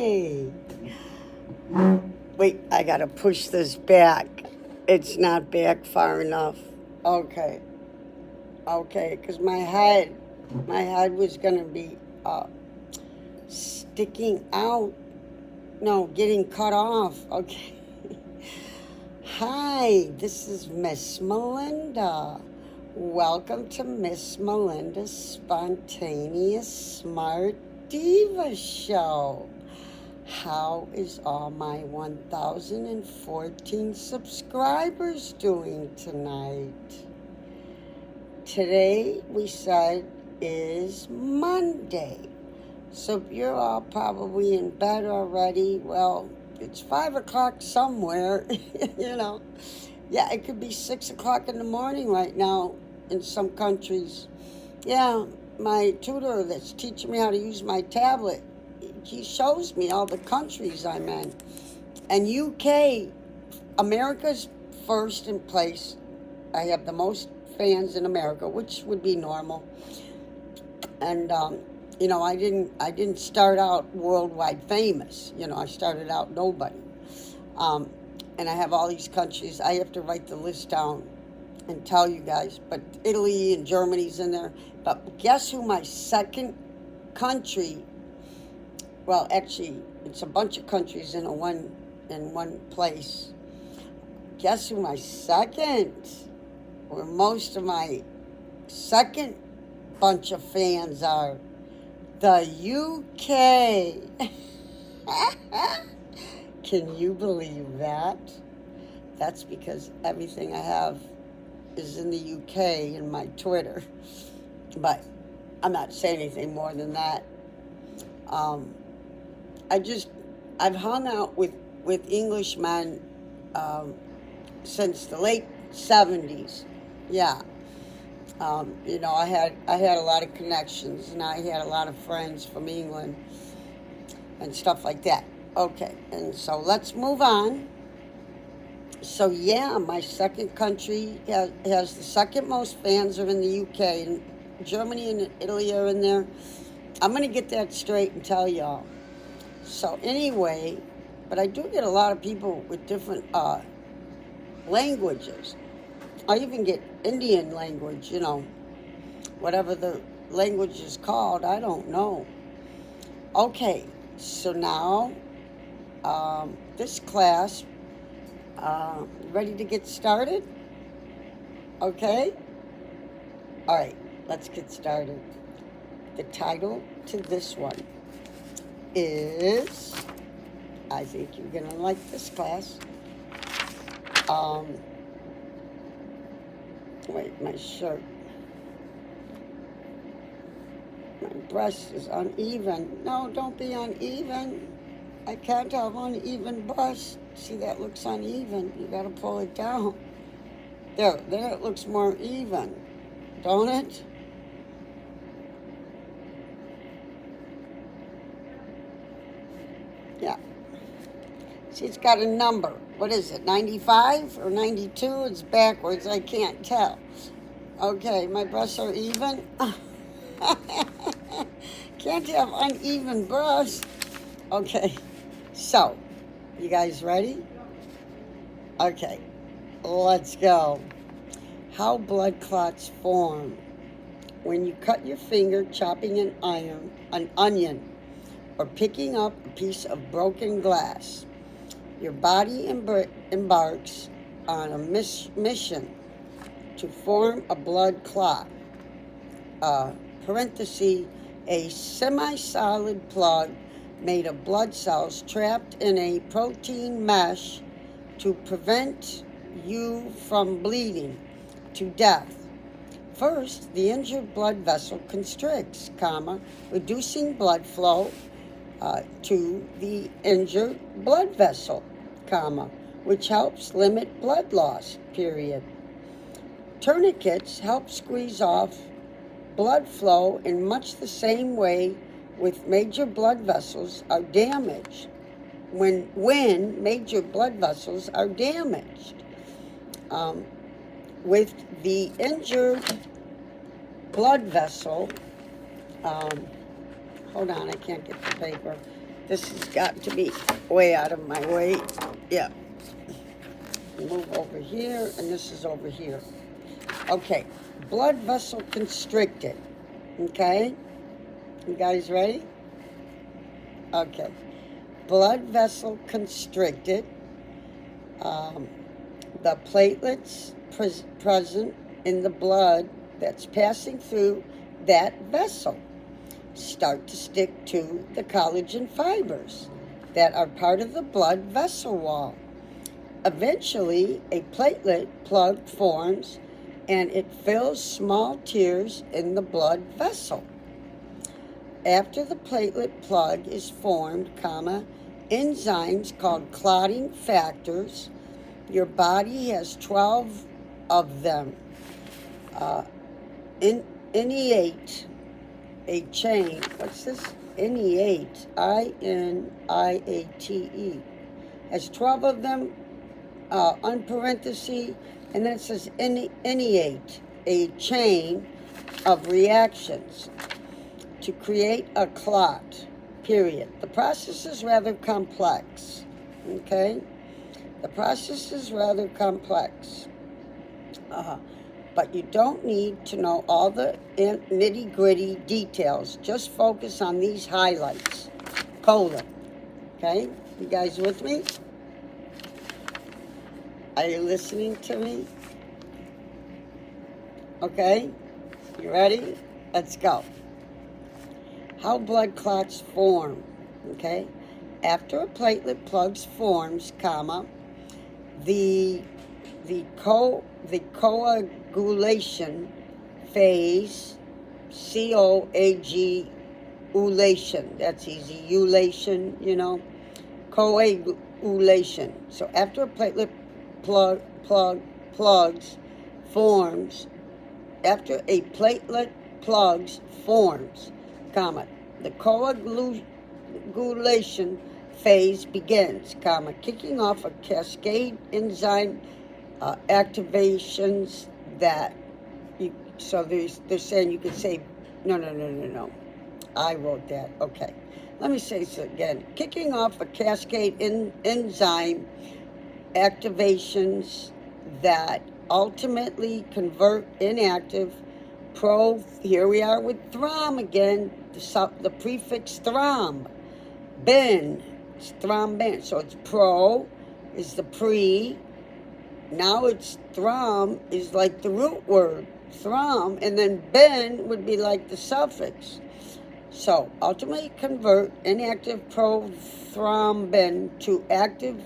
Hey, wait, I gotta push this back. It's not back far enough. Okay, okay, because my head was gonna be sticking out. No, getting cut off. Okay. Hi, this is Miss Melinda. Welcome to Miss Melinda's Spontaneous Smart Diva Show. How is all my 1,014 subscribers doing tonight? Today, we said, is Monday. So you're all probably in bed already. Well, it's 5 o'clock somewhere, you know. Yeah, it could be 6 o'clock in the morning right now in some countries. Yeah, my tutor that's teaching me how to use my tablet, he shows me all the countries I'm in. And UK, America's first in place. I have the most fans in America, which would be normal. And you know, I didn't start out worldwide famous. You know, I started out nobody. And I have all these countries. I have to write the list down and tell you guys. But Italy and Germany's in there. But guess who my second country? Well, actually, it's a bunch of countries in one place. Guess who my second, or most of my second bunch of fans are? The UK. Can you believe that? That's because everything I have is in the UK in my Twitter. But I'm not saying anything more than that. I've hung out with Englishmen since the late 70s. Yeah. You know, I had a lot of connections, and I had a lot of friends from England and stuff like that. Okay, and so let's move on. So yeah, my second country has the second most fans are in the UK, and Germany and Italy are in there. I'm going to get that straight and tell y'all. So anyway, but I do get a lot of people with different languages. I even get Indian language, you know, whatever the language is called, I don't know. Okay, so now this class, ready to get started? Okay? All right, let's get started. The title to this one is, I think you're going to like this class. Wait, my shirt. My breast is uneven. No, don't be uneven. I can't have uneven breasts. See, that looks uneven. You got to pull it down. There it looks more even. Don't it? Yeah. See, it's got a number. What is it, 95 or 92? It's backwards. I can't tell. Okay, my breasts are even. Can't have uneven breasts. Okay, so, you guys ready? Okay, let's go. How blood clots form. When you cut your finger chopping an onion, or picking up a piece of broken glass, your body embarks on a mission to form a blood clot, parenthesis, a semi-solid plug made of blood cells trapped in a protein mesh to prevent you from bleeding to death. First, the injured blood vessel constricts, reducing blood flow to the injured blood vessel, which helps limit blood loss, period. Tourniquets help squeeze off blood flow in much the same way with major blood vessels are damaged. When major blood vessels are damaged, with the injured blood vessel, hold on, I can't get the paper. This has got to be way out of my way. Yeah. Move over here, and this is over here. Okay. Blood vessel constricted. Okay. You guys ready? Okay. Blood vessel constricted. The platelets present in the blood that's passing through that vessel start to stick to the collagen fibers that are part of the blood vessel wall. Eventually, a platelet plug forms and it fills small tears in the blood vessel. After the platelet plug is formed, enzymes called clotting factors, your body has 12 of them, initiate a chain. What's this? Initiate, I-N-I-A-T-E. Has 12 of them, on parenthesis, and then it says initiate a chain of reactions to create a clot, period. The process is rather complex, okay? The process is rather complex. But you don't need to know all the nitty-gritty details. Just focus on these highlights. Colon. Okay? You guys with me? Are you listening to me? Okay? You ready? Let's go. How blood clots form. Okay? After a platelet plugs forms, the coagulation phase, coagulation, that's easy, ulation, coagulation. So after a platelet plugs forms, the coagulation phase begins, kicking off a cascade enzyme activations that they're saying you could say, no. I wrote that. Okay. Let me say this again. Kicking off a cascade enzyme activations that ultimately convert inactive here we are with throm again, the prefix throm, ben, it's thrombin, so it's pro is the pre, now it's throm is like the root word, throm, and then ben would be like the suffix. So ultimately convert inactive prothrombin to active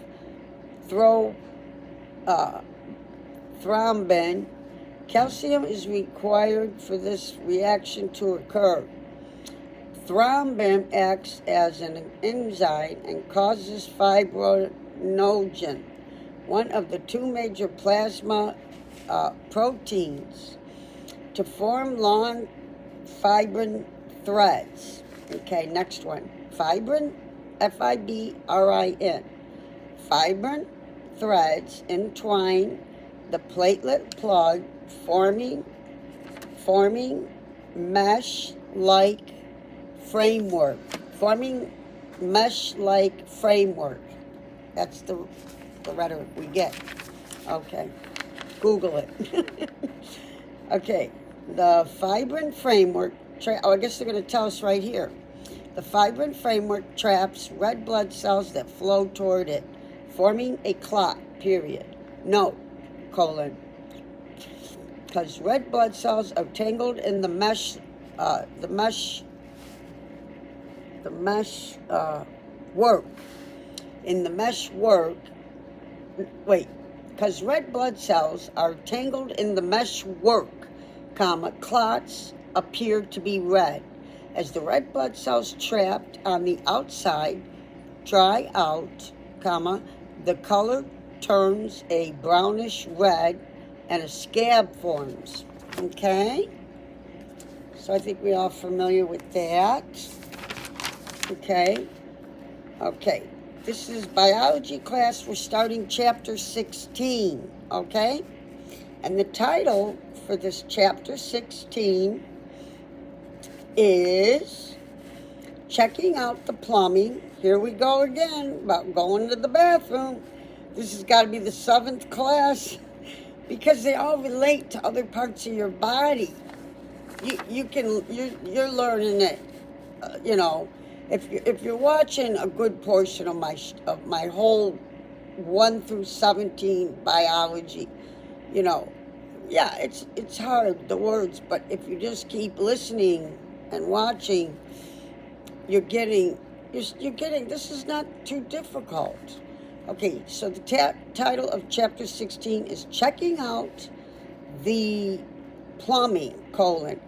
thrombin. Calcium is required for this reaction to occur. Thrombin acts as an enzyme and causes fibrinogen, one of the two major plasma proteins, to form long fibrin threads. Okay, next one. Fibrin, F-I-B-R-I-N. Fibrin threads entwine the platelet plug, forming mesh-like framework. That's the rhetoric we get. Okay. Google it. Okay. The fibrin framework, I guess they're going to tell us right here. The fibrin framework traps red blood cells that flow toward it, forming a clot, period. Note, because red blood cells are tangled in the mesh work. Because red blood cells are tangled in the mesh work, clots appear to be red. As the red blood cells trapped on the outside dry out, the color turns a brownish red and a scab forms. Okay? So I think we're all familiar with that. Okay? Okay. This is biology class. We're starting chapter 16. Okay? And the title for this chapter 16 is Checking Out the Plumbing, here we go again about going to the bathroom. This has got to be the 7th class because they all relate to other parts of your body. You're learning it. If you're watching a good portion of my whole 1 through 17 biology, yeah, it's hard, the words, but if you just keep listening and watching, you're getting, this is not too difficult. Okay, so the title of chapter 16 is Checking Out the Plumbing,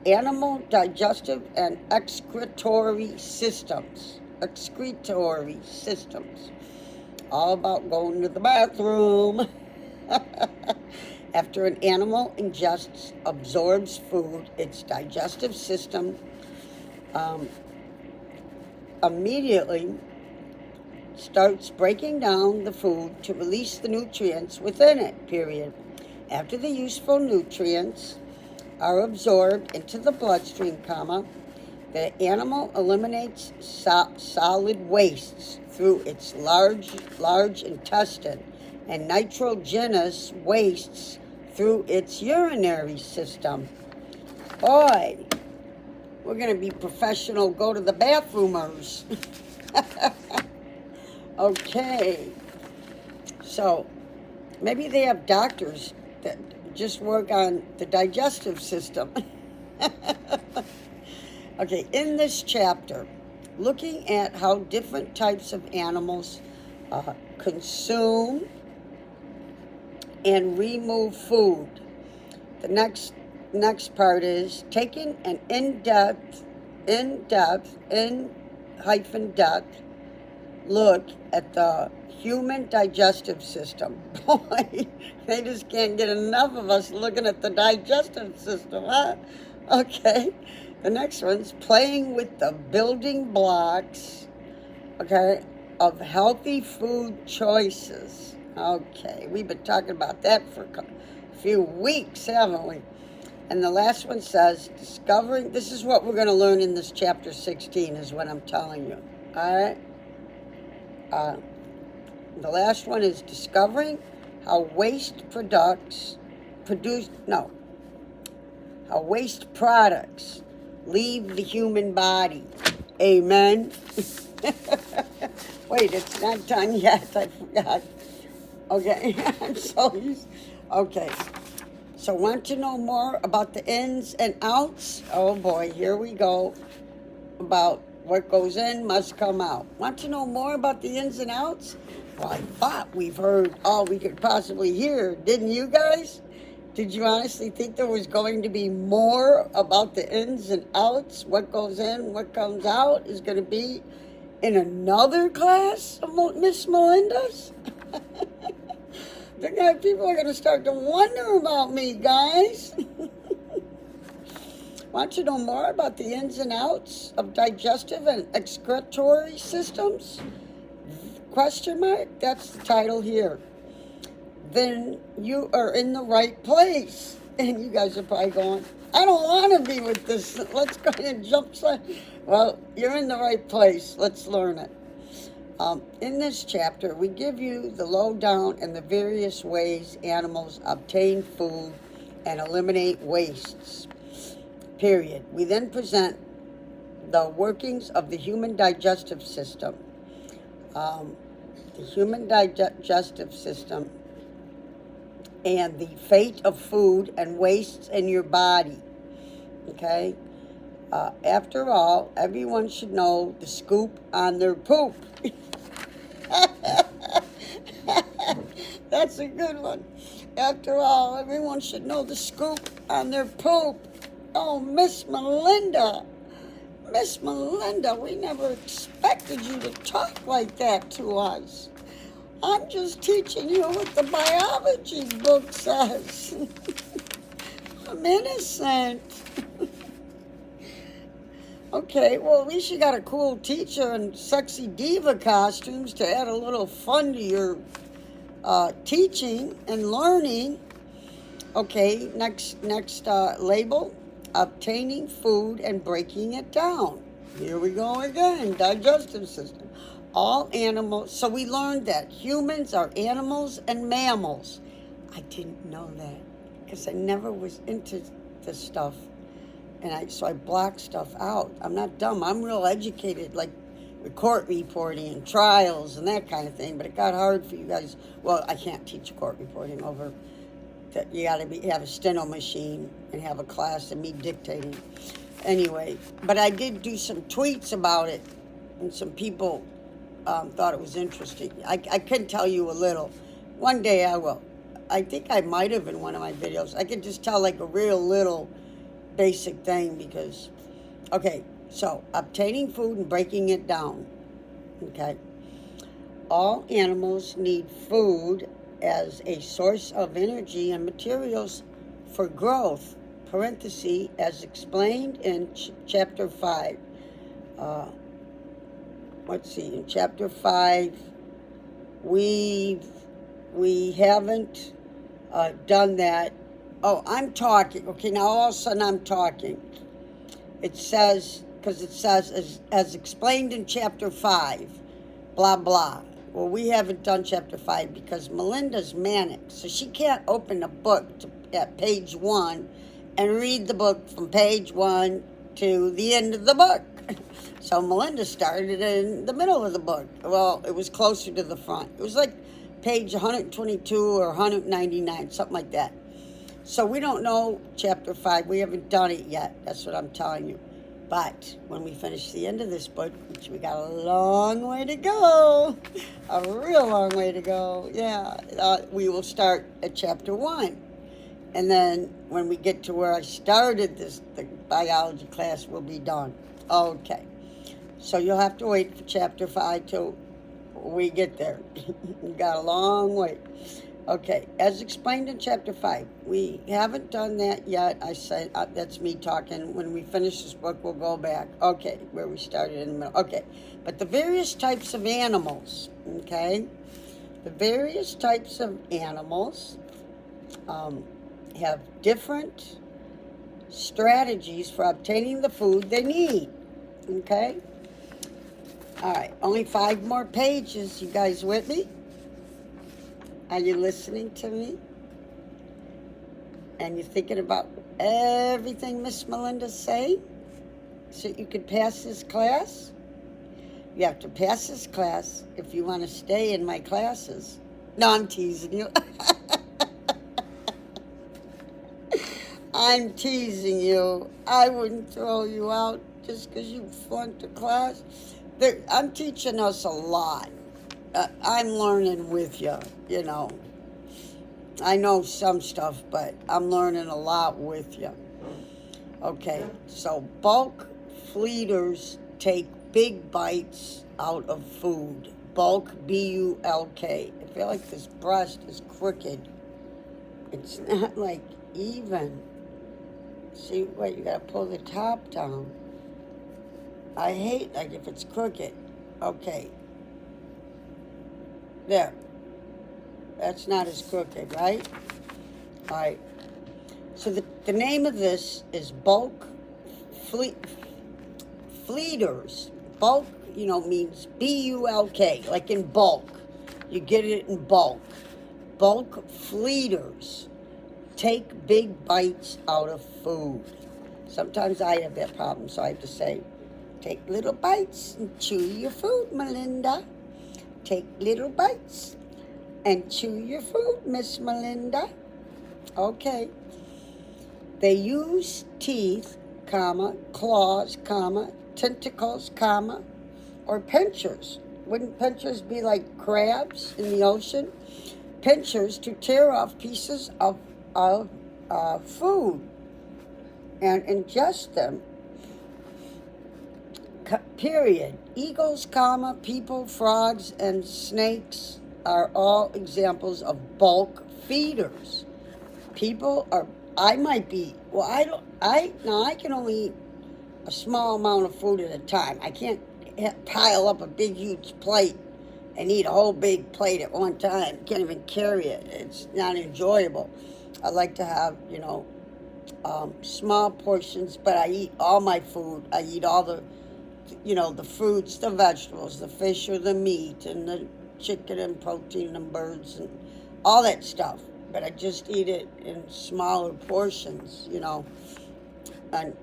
Animal Digestive and Excretory Systems. All about going to the bathroom. After an animal absorbs food, its digestive system immediately starts breaking down the food to release the nutrients within it, period. After the useful nutrients are absorbed into the bloodstream, the animal eliminates solid wastes through its large intestine and nitrogenous wastes through its urinary system. Boy, we're going to be professional go to the bathroomers. Okay, so maybe they have doctors that just work on the digestive system. Okay, in this chapter, looking at how different types of animals consume and remove food. The next part is taking an in-depth look at the human digestive system. Boy, they just can't get enough of us looking at the digestive system, huh? Okay, the next one's playing with the building blocks, okay, of healthy food choices. Okay, we've been talking about that for a few weeks, haven't we? And the last one says, discovering, this is what we're going to learn in this chapter 16 is what I'm telling you, all right? The last one is discovering how waste products leave the human body. Amen. Wait, it's not done yet. I forgot. Okay, I'm so used. Okay, so want to know more about the ins and outs? Oh boy, here we go. About what goes in must come out. Want to know more about the ins and outs? Well, I thought we've heard all we could possibly hear, didn't you guys? Did you honestly think there was going to be more about the ins and outs? What goes in, what comes out is going to be in another class of Miss Melinda's? People are going to start to wonder about me, guys. Want to know more about the ins and outs of digestive and excretory systems? Question mark? That's the title here. Then you are in the right place. And you guys are probably going, I don't want to be with this. Let's go ahead and jump. Well, you're in the right place. Let's learn it. In this chapter, we give you the lowdown and the various ways animals obtain food and eliminate wastes. Period. We then present the workings of the human digestive system. The human digestive system and the fate of food and wastes in your body. Okay? After all, everyone should know the scoop on their poop. That's a good one. After all, everyone should know the scoop on their poop. Oh, Miss Melinda, we never expected you to talk like that to us. I'm just teaching you what the biology book says. I'm innocent. Okay, well, at least you got a cool teacher and sexy diva costumes to add a little fun to your teaching and learning. Okay, next label, obtaining food and breaking it down. Here we go again, digestive system. All animals, so we learned that humans are animals and mammals. I didn't know that because I never was into this stuff. And so I blocked stuff out. I'm not dumb. I'm real educated, like with court reporting and trials and that kind of thing. But it got hard for you guys. Well, I can't teach court reporting over that. You got to have a steno machine and have a class and me dictating. Anyway, but I did do some tweets about it, and some people thought it was interesting. I can tell you a little. One day I will. I think I might have in one of my videos. I could just tell like a real little basic thing because, okay, so obtaining food and breaking it down. Okay. All animals need food as a source of energy and materials for growth, parenthesis, as explained in chapter 5. Let's see, in chapter 5, we haven't done that. Oh, I'm talking. Okay, now all of a sudden I'm talking. It says, because it says, as explained in chapter 5, blah, blah. Well, we haven't done chapter 5 because Melinda's manic, so she can't open a book at page 1 and read the book from page 1 to the end of the book. So Melinda started in the middle of the book. Well, it was closer to the front. It was like page 122 or 199, something like that. So we don't know chapter 5. We haven't done it yet. That's what I'm telling you. But when we finish the end of this book, which we got a long way to go, a real long way to go, yeah, we will start at chapter 1. And then when we get to where I started the biology class, we'll be done. Okay. So you'll have to wait for chapter 5 till we get there. We got a long way. Okay, as explained in chapter 5, we haven't done that yet. I said, that's me talking. When we finish this book, we'll go back. Okay, where we started in the middle. Okay, but the various types of animals, okay? The various types of animals have different strategies for obtaining the food they need, okay? All right, only 5 more pages. You guys with me? Are you listening to me? And you're thinking about everything Miss Melinda's saying so you could pass this class? You have to pass this class if you want to stay in my classes. No, I'm teasing you. I'm teasing you. I wouldn't throw you out just because you flunked a class. I'm teaching us a lot. I'm learning with you, you know. I know some stuff, but I'm learning a lot with you. Okay, so bulk feeders take big bites out of food. Bulk, B-U-L-K. I feel like this breast is crooked. It's not like even. See, wait, you gotta pull the top down. I hate, like, if it's crooked. Okay. There. That's not as crooked, right? All right. So the name of this is bulk feeders. Bulk, means B-U-L-K, like in bulk. You get it in bulk. Bulk feeders take big bites out of food. Sometimes I have that problem, so I have to say, take little bites and chew your food, Melinda. Take little bites and chew your food, Miss Melinda. Okay. They use teeth, claws, tentacles, or pinchers. Wouldn't pinchers be like crabs in the ocean? Pinchers to tear off pieces of food and ingest them. Period. Eagles, people, frogs, and snakes are all examples of bulk feeders. I can only eat a small amount of food at a time. I can't pile up a big, huge plate and eat a whole big plate at one time. Can't even carry it. It's not enjoyable. I like to have, small portions, but I eat all my food. I eat all the you know, the fruits, the vegetables, the fish or the meat, and the chicken and protein and birds and all that stuff. But I just eat it in smaller portions, you know. And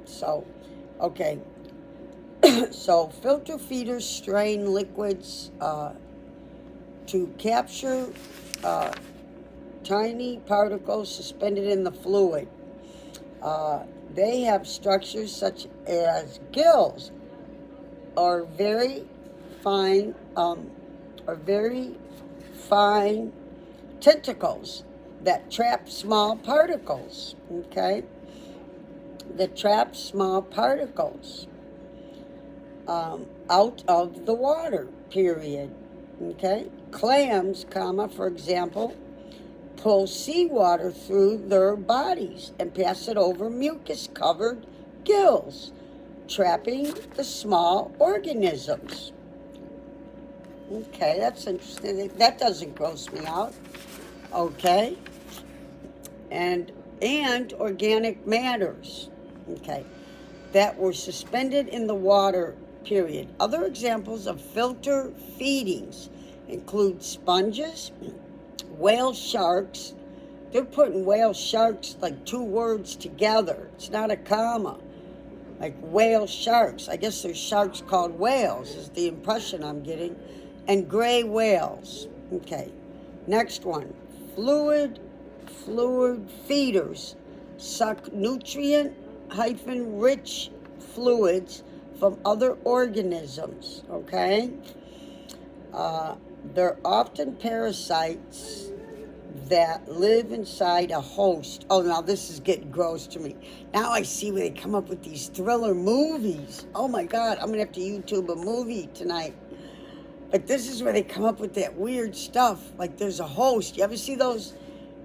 so, okay. So filter feeders strain liquids to capture tiny particles suspended in the fluid. They have structures such as gills or very fine tentacles that trap small particles. Okay, that trap small particles out of the water. Period. Okay, clams, for example, pull seawater through their bodies and pass it over mucus-covered gills, trapping the small organisms. Okay, that's interesting. That doesn't gross me out. Okay. And organic matters. Okay. That were suspended in the water, period. Other examples of filter feedings include sponges, whale sharks. They're putting whale sharks like two words together. It's not a comma. Like whale sharks. I guess there's sharks called whales, is the impression I'm getting. And gray whales. Okay. Next one. Fluid feeders suck nutrient-rich fluids from other organisms. Okay. They're often parasites that live inside a host. Oh, now this is getting gross to me. Now I see where they come up with these thriller movies. Oh my God, I'm gonna have to YouTube a movie tonight. But this is where they come up with that weird stuff. Like there's a host. You ever see those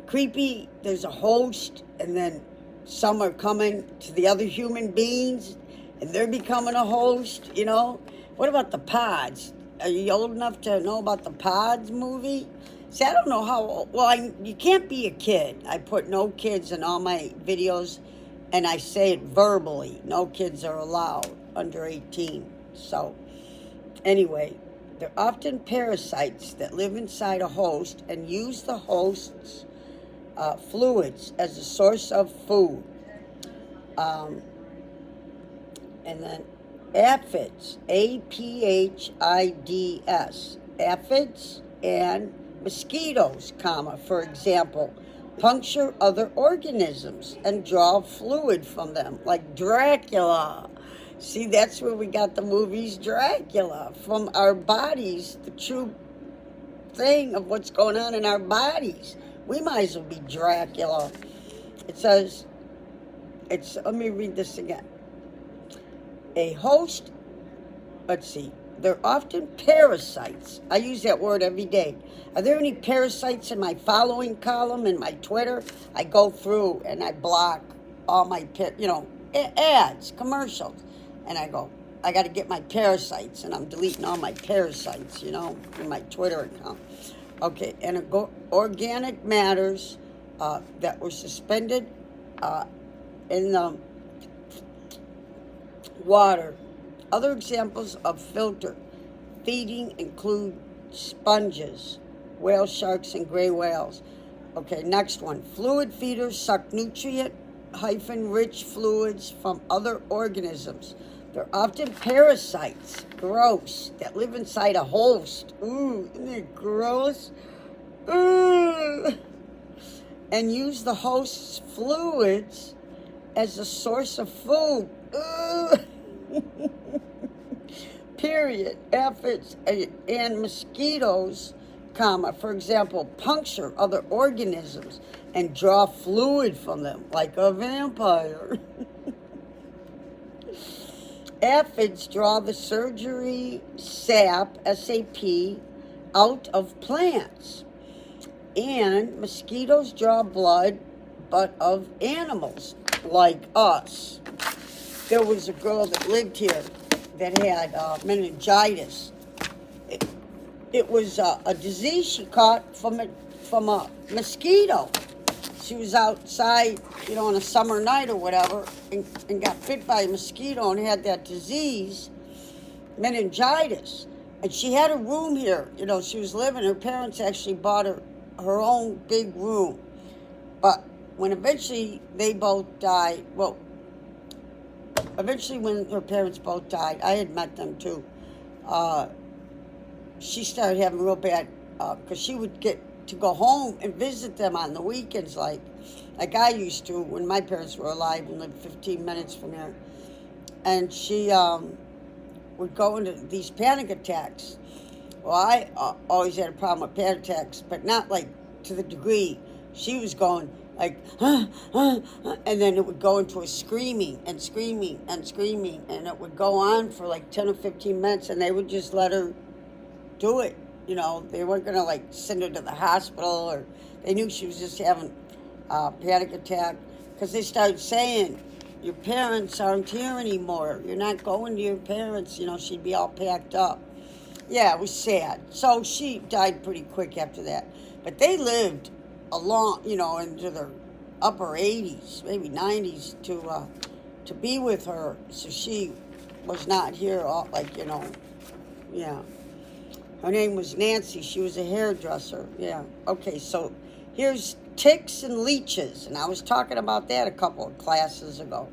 creepy? There's a host, and then some are coming to the other human beings, and they're becoming a host, you know? What about the Pods? Are you old enough to know about the Pods movie? See, I don't know how, you can't be a kid. I put no kids in all my videos, and I say it verbally. No kids are allowed under 18. So, anyway, they're often parasites that live inside a host and use the host's fluids as a source of food. And then aphids, aphids, aphids and mosquitoes, for example, puncture other organisms and draw fluid from them, like Dracula. See, that's where we got the movies Dracula, from our bodies, the true thing of what's going on in our bodies. We might as well be Dracula. It says, let me read this again. A host, let's see, they're often parasites. I use that word every day. Are there any parasites in my following column in my Twitter? I go through and I block all my, ads, commercials. And I go, I got to get my parasites. And I'm deleting all my parasites, in my Twitter account. Okay, and organic matters that were suspended in the water. Other examples of filter feeding include sponges, whale sharks, and gray whales. Okay, next one. Fluid feeders suck nutrient-rich fluids from other organisms. They're often parasites, gross, that live inside a host. Ooh, isn't it gross? Ooh. And use the host's fluids as a source of food. Ooh. Period. Aphids and mosquitoes, for example, puncture other organisms and draw fluid from them like a vampire. Aphids draw the surgery sap, SAP, out of plants. And mosquitoes draw blood, but of animals like us. There was a girl that lived here that had meningitis. It was a disease she caught from a mosquito. she was outside, on a summer night or whatever, and got bit by a mosquito and had that disease, meningitis. And she had a room here. She was living. Her parents actually bought her own big room. But when eventually they both died, eventually when her parents both died, I had met them too. She started having real bad, because she would get to go home and visit them on the weekends like I used to when my parents were alive and lived 15 minutes from here. And she would go into these panic attacks. Well, I always had a problem with panic attacks, but not like to the degree. She was going like, and then it would go into a screaming and screaming and screaming, and it would go on for like 10 or 15 minutes, and they would just let her do it. They weren't going to like send her to the hospital, or they knew she was just having a panic attack, because they started saying, your parents aren't here anymore. You're not going to your parents. She'd be all packed up. Yeah, it was sad. So she died pretty quick after that. But they lived a long, into their upper 80s, maybe 90s, to be with her. So she was not here, yeah. Her name was Nancy. She was a hairdresser. Yeah. Okay, so here's ticks and leeches. And I was talking about that a couple of classes ago.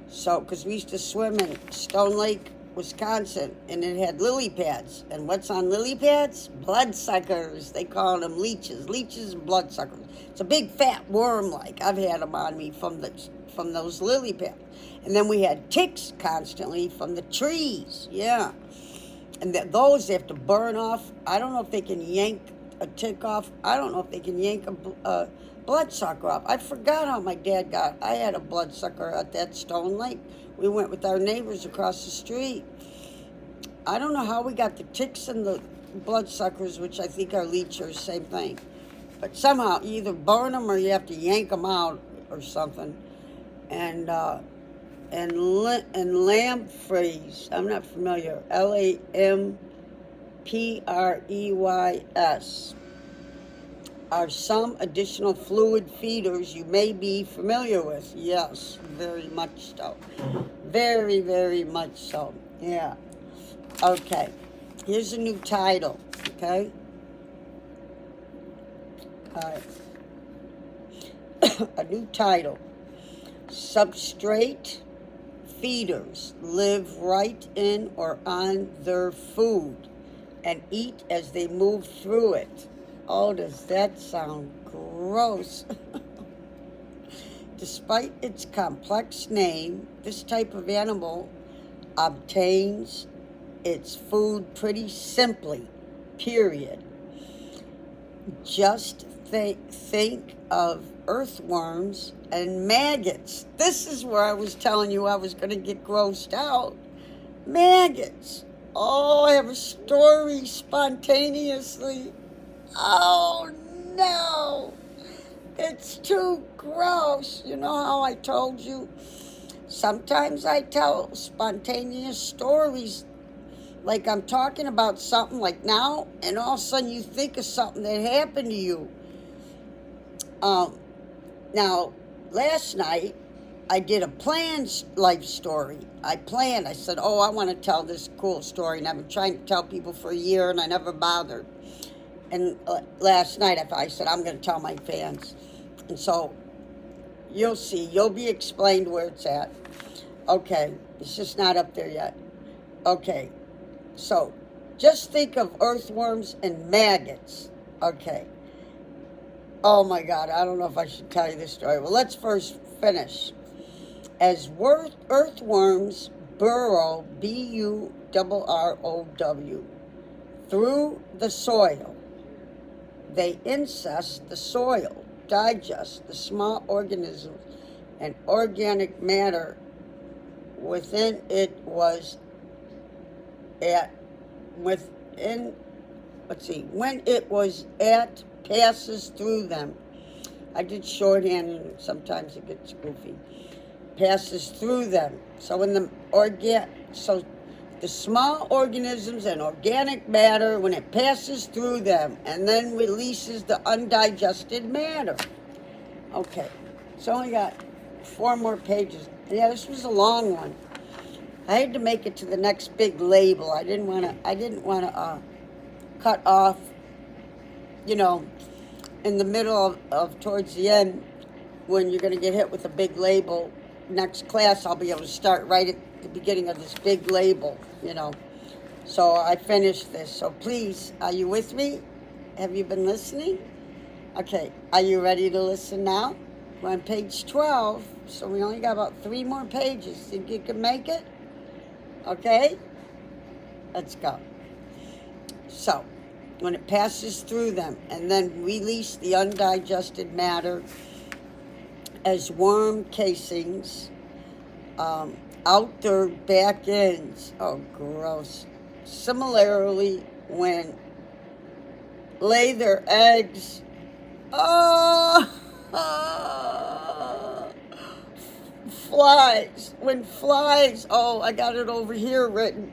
So, because we used to swim in Stone Lake, Wisconsin, and it had lily pads. And what's on lily pads? Bloodsuckers. They call them leeches. Leeches and bloodsuckers. It's a big fat worm, like I've had them on me from those lily pads. And then we had ticks constantly from the trees. Yeah. And those they have to burn off. I don't know if they can yank a tick off. I don't know if they can yank a bloodsucker off. I forgot how my dad got. I had a bloodsucker at that Stone Lake. We went with our neighbors across the street. I don't know how we got the ticks and the bloodsuckers, which I think are leechers, same thing. But somehow you either burn them or you have to yank them out or something. And lampreys, I'm not familiar. Lampreys are some additional fluid feeders you may be familiar with. Yes, very much so. Very, very much so. Yeah. Okay. Here's a new title. Okay. All right. A new title. Substrate feeders live right in or on their food and eat as they move through it. Oh, does that sound gross? Despite its complex name, this type of animal obtains its food pretty simply, period. Just think of earthworms and maggots. This is where I was telling you I was going to get grossed out. Maggots. Oh, I have a story spontaneously. Oh, no. It's too gross. You know how I told you? Sometimes I tell spontaneous stories like I'm talking about something like now, and all of a sudden you think of something that happened to you. Now, last night, I did a planned life story. I said, I want to tell this cool story, and I've been trying to tell people for a year, and I never bothered. And last night, I said, I'm going to tell my fans. And so, you'll see. You'll be explained where it's at. Okay, it's just not up there yet. Okay, so, just think of earthworms and maggots. Okay. Oh, my God, I don't know if I should tell you this story. Well, let's first finish. As earthworms burrow, B-U-R-R-O-W, through the soil, they ingest the soil, digest the small organisms and organic matter within it passes through them. I did shorthand and sometimes it gets goofy. Passes through them. So the small organisms and organic matter, when it passes through them and then releases the undigested matter. Okay, so only got 4 more pages. Yeah, this was a long one. I had to make it to the next big label. I didn't want to cut off, you know, in the middle of towards the end when you're going to get hit with a big label. Next class, I'll be able to start right at the beginning of this big label, you know. So I finished this. So please, are you with me? Have you been listening? Okay, are you ready to listen now? We're on page 12, so we only got about 3 more pages. Think you can make it? Okay? Let's go. So, when it passes through them and then release the undigested matter as worm casings out their back ends. Oh, gross. Similarly, when lay their eggs, flies. When flies, I got it over here written.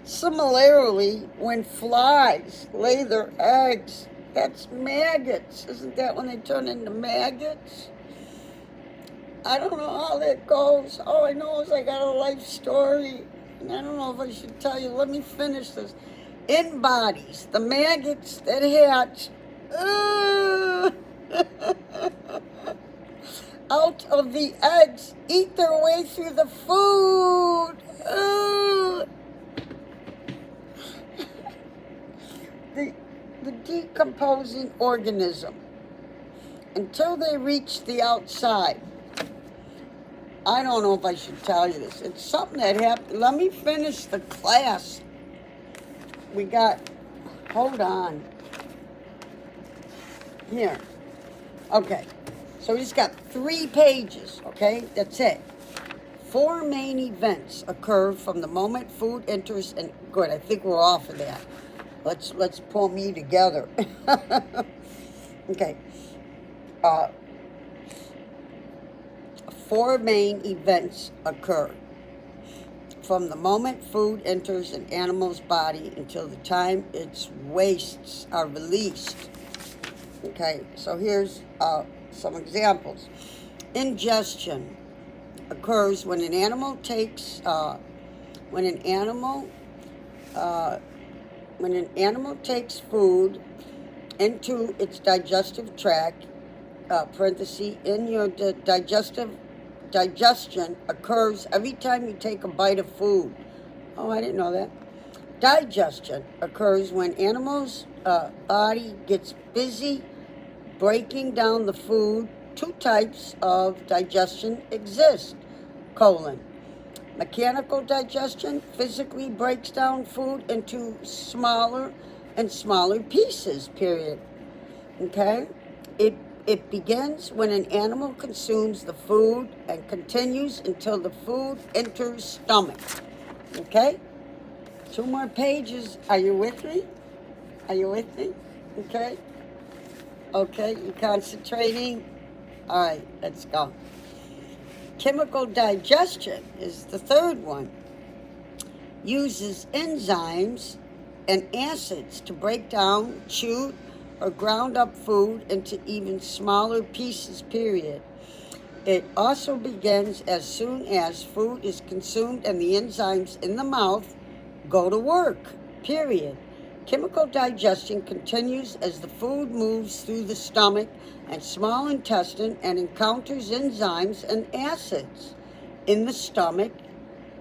Similarly, when flies lay their eggs, that's maggots. Isn't that when they turn into maggots? I don't know how that goes. All I know is I got a life story. And I don't know if I should tell you. Let me finish this. In bodies, the maggots that hatch out of the eggs eat their way through the food. The decomposing organism until they reach the outside. I don't know if I should tell you this. It's something that happened. Let me finish the class. Hold on. Here. Okay. So he's got 3 pages, okay? That's it. 4 main events occur from the moment food enters, and good, I think we're off of that. Let's pull me together. Okay. 4 main events occur from the moment food enters an animal's body until the time its wastes are released. Okay, so here's some examples. Ingestion occurs when an animal takes food into its digestive tract. In your digestion occurs every time you take a bite of food. Oh, I didn't know that. Digestion occurs when animals' body gets busy breaking down the food. 2 types of digestion exist. Mechanical digestion physically breaks down food into smaller and smaller pieces, period. Okay? It begins when an animal consumes the food and continues until the food enters stomach. Okay? 2 more pages. Are you with me? Are you with me? Okay? Okay, you concentrating? All right, let's go. Chemical digestion is the 3rd one. Uses enzymes and acids to break down chewed or ground up food into even smaller pieces, period. It also begins as soon as food is consumed and the enzymes in the mouth go to work, period. Chemical digestion continues as the food moves through the stomach and small intestine and encounters enzymes and acids in the stomach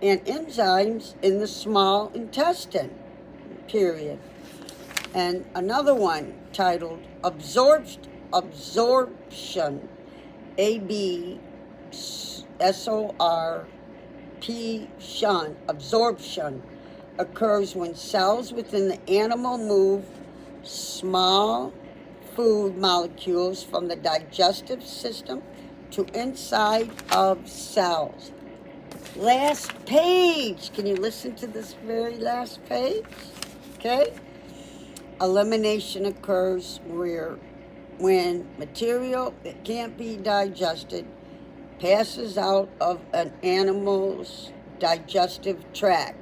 and enzymes in the small intestine, period. And another one titled absorption, absorption occurs when cells within the animal move small food molecules from the digestive system to inside of cells. Last page. Can you listen to this very last page? Okay. Elimination occurs when material that can't be digested passes out of an animal's digestive tract.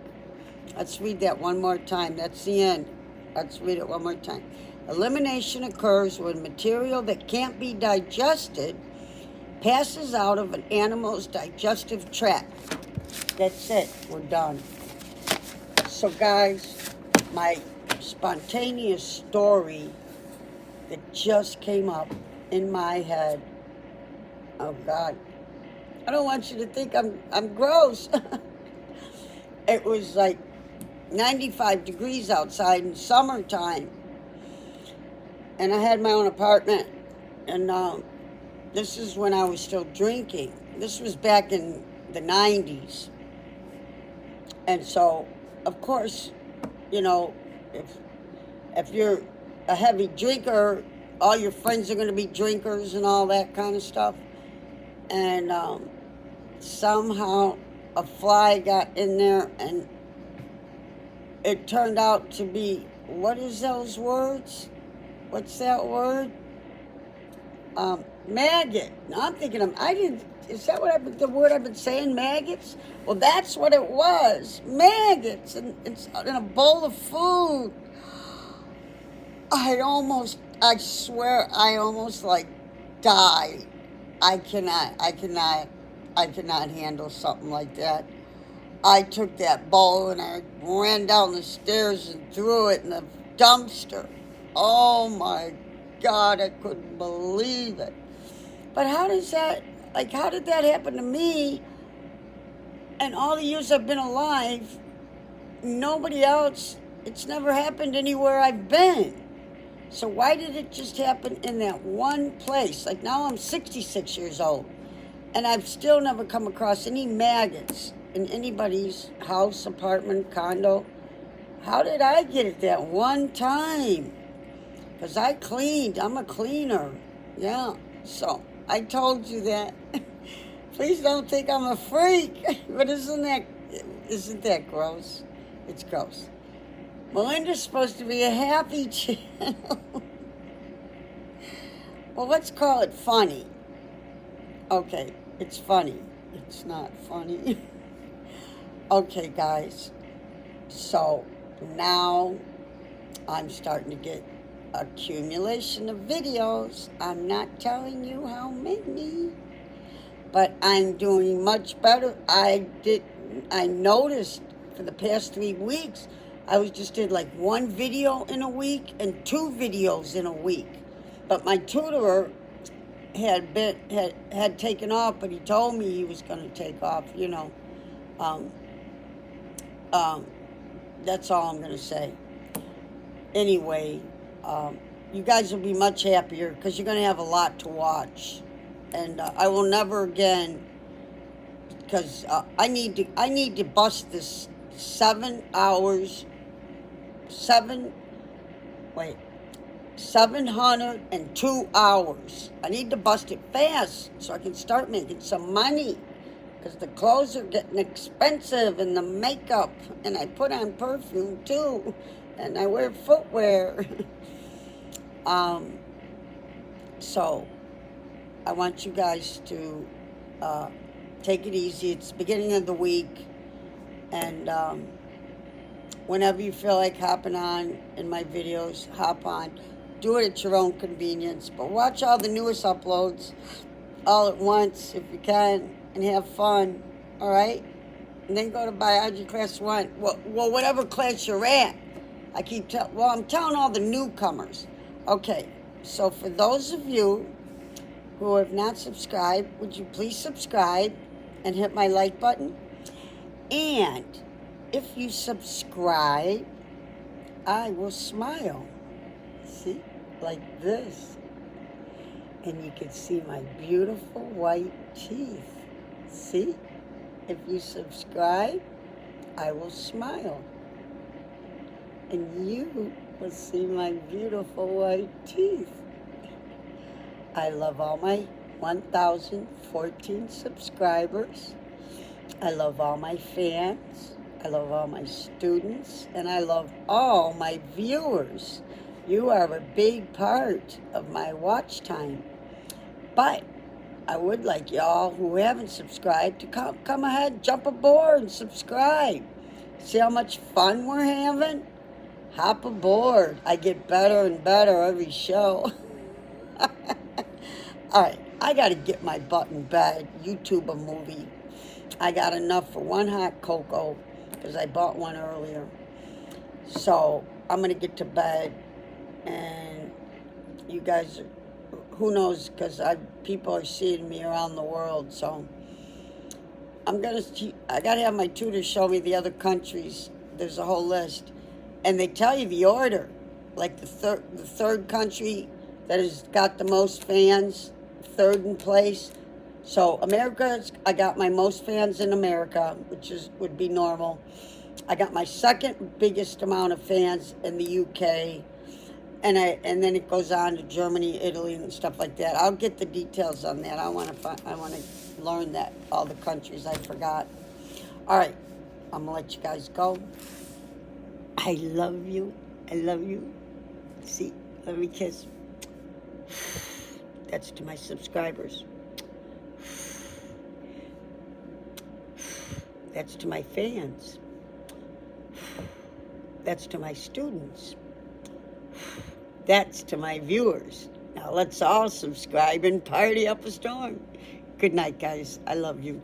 Let's read that one more time. That's the end. Let's read it one more time. Elimination occurs when material that can't be digested passes out of an animal's digestive tract. That's it. We're done. So, guys, my spontaneous story that just came up in my head. Oh, God. I don't want you to think I'm gross. It was like 95 degrees outside in summertime. And I had my own apartment. And this is when I was still drinking. This was back in the 90s. And so, of course, you know, if you're a heavy drinker, all your friends are going to be drinkers and all that kind of stuff. And somehow a fly got in there, and it turned out to be, what is those words? What's that word? Maggot. No, I'm thinking is that what the word I've been saying, maggots? Well, that's what it was, maggots, and it's in a bowl of food. I swear, I almost like died. I cannot handle something like that. I took that bowl and I ran down the stairs and threw it in the dumpster. Oh my God, I couldn't believe it. But how did that happen to me? And all the years I've been alive, nobody else, it's never happened anywhere I've been. So why did it just happen in that one place? Like, now I'm 66 years old, and I've still never come across any maggots in anybody's house, apartment, condo. How did I get it that one time? Because I cleaned. I'm a cleaner. Yeah. So I told you that. Please don't think I'm a freak. But isn't that gross? It's gross. Melinda's supposed to be a happy channel. Well, let's call it funny. Okay, it's funny. It's not funny. Okay, guys. So now I'm starting to get accumulation of videos. I'm not telling you how many, but I'm doing much better. I noticed for the past 3 weeks, I just did like 1 video in a week and 2 videos in a week. But my tutor had taken off, but he told me he was going to take off, you know. That's all I'm going to say. Anyway, you guys will be much happier because you're going to have a lot to watch. And I will never again, because I need to bust this 702 hours. I need to bust it fast so I can start making some money, because the clothes are getting expensive and the makeup, and I put on perfume too, and I wear footwear. So I want you guys to take it easy. It's the beginning of the week, and whenever you feel like hopping on in my videos, hop on. Do it at your own convenience, but watch all the newest uploads all at once if you can, and have fun, all right? And then go to Biology Class 1. Well, whatever class you're at. I'm telling all the newcomers. Okay, so for those of you who have not subscribed, would you please subscribe and hit my like button? And if you subscribe, I will smile. See? Like this. And you can see my beautiful white teeth. See? If you subscribe, I will smile. And you will see my beautiful white teeth. I love all my 1,014 subscribers. I love all my fans. I love all my students. And I love all my viewers. You are a big part of my watch time. But I would like y'all who haven't subscribed to come ahead, jump aboard and subscribe. See how much fun we're having? Hop aboard. I get better and better every show. All right, I got to get my butt in bed, YouTube a movie. I got enough for one hot cocoa because I bought one earlier. So I'm going to get to bed, and you guys, who knows, because people are seeing me around the world. So I got to have my tutor show me the other countries. There's a whole list. And they tell you the order. Like the third country that has got the most fans, third in place. So America, I got my most fans in America, which would be normal. I got my second biggest amount of fans in the UK, and then it goes on to Germany, Italy, and stuff like that. I'll get the details on that. I want to learn that, all the countries I forgot. All right, I'm gonna let you guys go. I love you. I love you. See, let me kiss. That's to my subscribers. That's to my fans. That's to my students. That's to my viewers. Now let's all subscribe and party up a storm. Good night, guys. I love you.